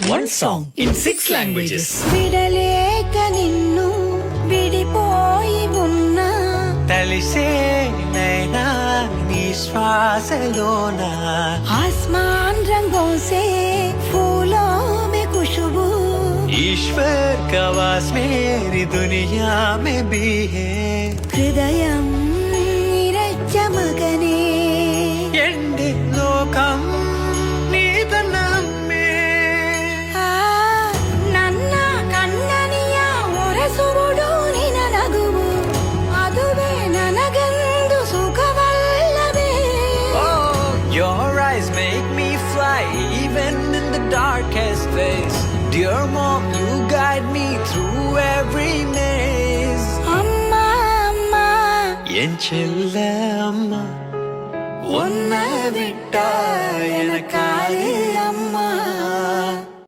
One song in 6 languages. విడలేక నిన్ను విడిపోయి ఉన్నా తలిసే నైనా నీ శ్వాసలోన आसमान रंगों से फूलों में खुशबू ईश्वर का वास मेरी दुनिया में भी है. హృదయం నిరచ్చ మగనే ఎండి లోకం నీదనమ్మే ನನ್ನ ಕಣ್ಣನಿಯ ಒರೆಸುವುದು ನಿನ ನಗುವು ಅದುವೇ ನನಗೆಂದು ಸುಖವಲ್ಲವೇ. Oh, your eyes make me fly even in the darkest place. Dear mom, you guide me through every maze. அம்மா அம்மா என் செல்ல அம்மா உன்னை விட்டா எனக்காலே